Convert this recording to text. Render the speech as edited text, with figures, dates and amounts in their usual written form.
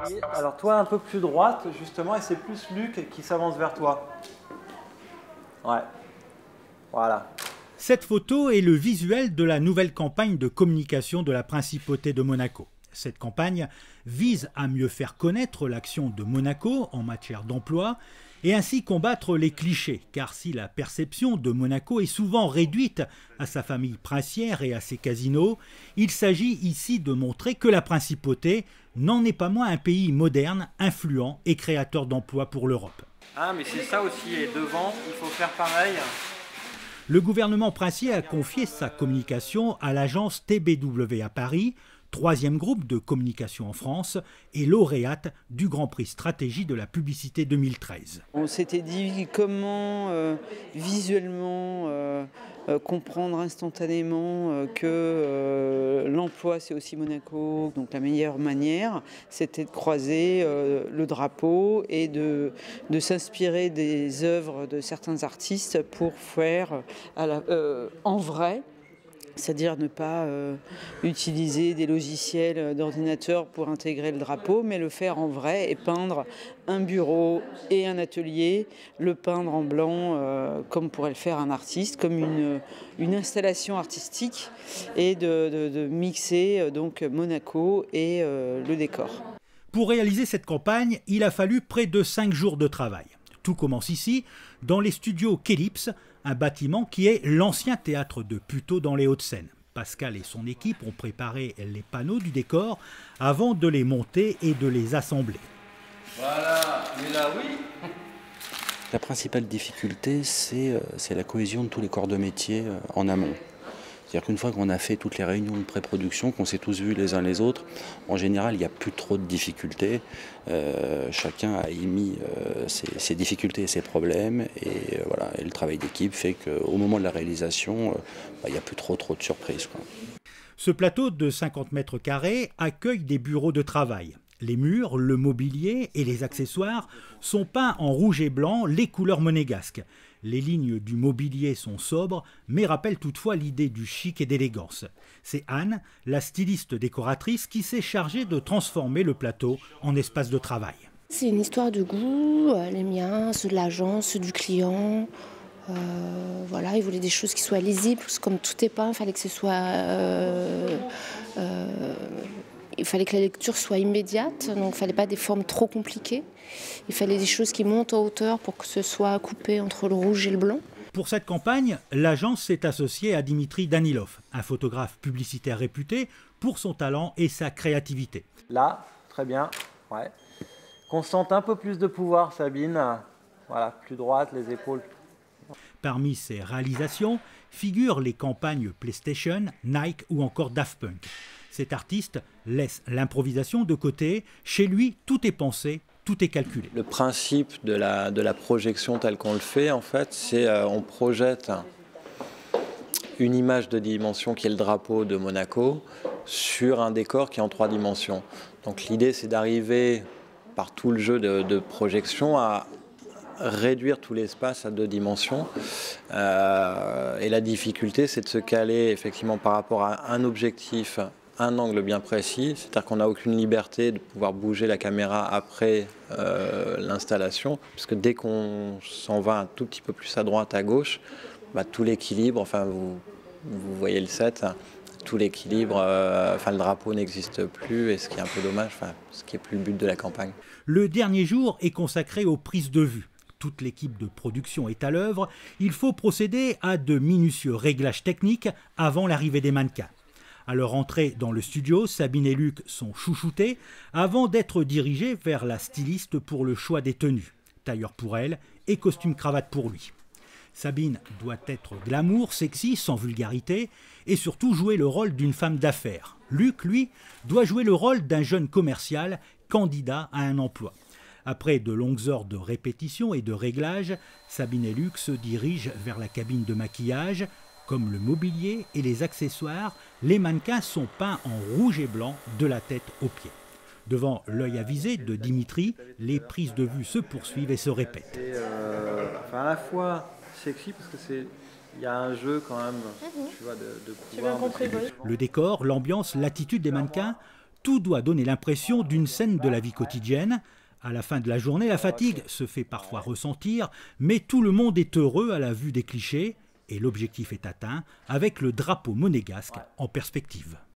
Et alors toi un peu plus droite justement, et c'est plus Luc qui s'avance vers toi. Ouais, voilà. Cette photo est le visuel de la nouvelle campagne de communication de la Principauté de Monaco. Cette campagne vise à mieux faire connaître l'action de Monaco en matière d'emploi et ainsi combattre les clichés, car si la perception de Monaco est souvent réduite à sa famille princière et à ses casinos, il s'agit ici de montrer que la Principauté n'en est pas moins un pays moderne, influent et créateur d'emplois pour l'Europe. Ah mais c'est ça aussi, et devant, il faut faire pareil. Le gouvernement princier a confié sa communication à l'agence TBW à Paris, troisième groupe de communication en France et lauréate du Grand Prix Stratégie de la publicité 2013. On s'était dit comment visuellement comprendre instantanément que l'emploi c'est aussi Monaco. Donc la meilleure manière c'était de croiser le drapeau et de s'inspirer des œuvres de certains artistes pour faire en vrai. C'est-à-dire ne pas utiliser des logiciels d'ordinateur pour intégrer le drapeau, mais le faire en vrai et peindre un bureau et un atelier, le peindre en blanc comme pourrait le faire un artiste, comme une installation artistique, et de mixer donc Monaco et le décor. Pour réaliser cette campagne, il a fallu près de 5 jours de travail. Tout commence ici, dans les studios Kélips, un bâtiment qui est l'ancien théâtre de Puteaux dans les Hauts-de-Seine. Pascal et son équipe ont préparé les panneaux du décor avant de les monter et de les assembler. Voilà, mais là oui. La principale difficulté, c'est la cohésion de tous les corps de métier en amont. C'est-à-dire qu'une fois qu'on a fait toutes les réunions de pré-production, qu'on s'est tous vus les uns les autres, en général, il n'y a plus trop de difficultés. Chacun a émis ses difficultés et ses problèmes. Et, voilà, et le travail d'équipe fait qu'au moment de la réalisation, il n'y a plus trop de surprises, quoi. Ce plateau de 50 mètres carrés accueille des bureaux de travail. Les murs, le mobilier et les accessoires sont peints en rouge et blanc, les couleurs monégasques. Les lignes du mobilier sont sobres, mais rappellent toutefois l'idée du chic et d'élégance. C'est Anne, la styliste décoratrice, qui s'est chargée de transformer le plateau en espace de travail. C'est une histoire de goût, les miens, ceux de l'agence, ceux du client. Voilà, il voulait des choses qui soient lisibles, parce que comme tout est peint, il fallait que ce soit... il fallait que la lecture soit immédiate, donc il ne fallait pas des formes trop compliquées. Il fallait des choses qui montent en hauteur pour que ce soit coupé entre le rouge et le blanc. Pour cette campagne, l'agence s'est associée à Dimitri Danilov, un photographe publicitaire réputé pour son talent et sa créativité. Là, très bien, ouais. Qu'on sente un peu plus de pouvoir, Sabine. Voilà, plus droite, les épaules. Parmi ses réalisations figurent les campagnes PlayStation, Nike ou encore Daft Punk. Cet artiste laisse l'improvisation de côté. Chez lui, tout est pensé, tout est calculé. Le principe de la projection telle qu'on le fait, en fait, c'est on projette une image de dimension qui est le drapeau de Monaco sur un décor qui est en 3 dimensions. Donc l'idée, c'est d'arriver par tout le jeu de projection à réduire tout l'espace à 2 dimensions. Et la difficulté, c'est de se caler effectivement par rapport à un objectif, un angle bien précis, c'est-à-dire qu'on n'a aucune liberté de pouvoir bouger la caméra après l'installation, parce que dès qu'on s'en va un tout petit peu plus à droite, à gauche, tout l'équilibre, enfin vous voyez le set, tout l'équilibre, le drapeau n'existe plus, et ce qui est un peu dommage, ce qui n'est plus le but de la campagne. Le dernier jour est consacré aux prises de vue. Toute l'équipe de production est à l'œuvre. Il faut procéder à de minutieux réglages techniques avant l'arrivée des mannequins. À leur entrée dans le studio, Sabine et Luc sont chouchoutés avant d'être dirigés vers la styliste pour le choix des tenues. Tailleur pour elle et costume-cravate pour lui. Sabine doit être glamour, sexy, sans vulgarité et surtout jouer le rôle d'une femme d'affaires. Luc, lui, doit jouer le rôle d'un jeune commercial candidat à un emploi. Après de longues heures de répétition et de réglage, Sabine et Luc se dirigent vers la cabine de maquillage. Comme le mobilier et les accessoires, les mannequins sont peints en rouge et blanc de la tête aux pieds. Devant l'œil avisé de Dimitri, les prises de vue se poursuivent et se répètent. C'est à la fois sexy parce que il y a un jeu quand même, tu vois, de pouvoir. Le décor, l'ambiance, l'attitude des mannequins, Tout doit donner l'impression d'une scène de la vie quotidienne. À la fin de la journée, la fatigue se fait parfois ressentir, mais tout le monde est heureux à la vue des clichés et l'objectif est atteint avec le drapeau monégasque en perspective.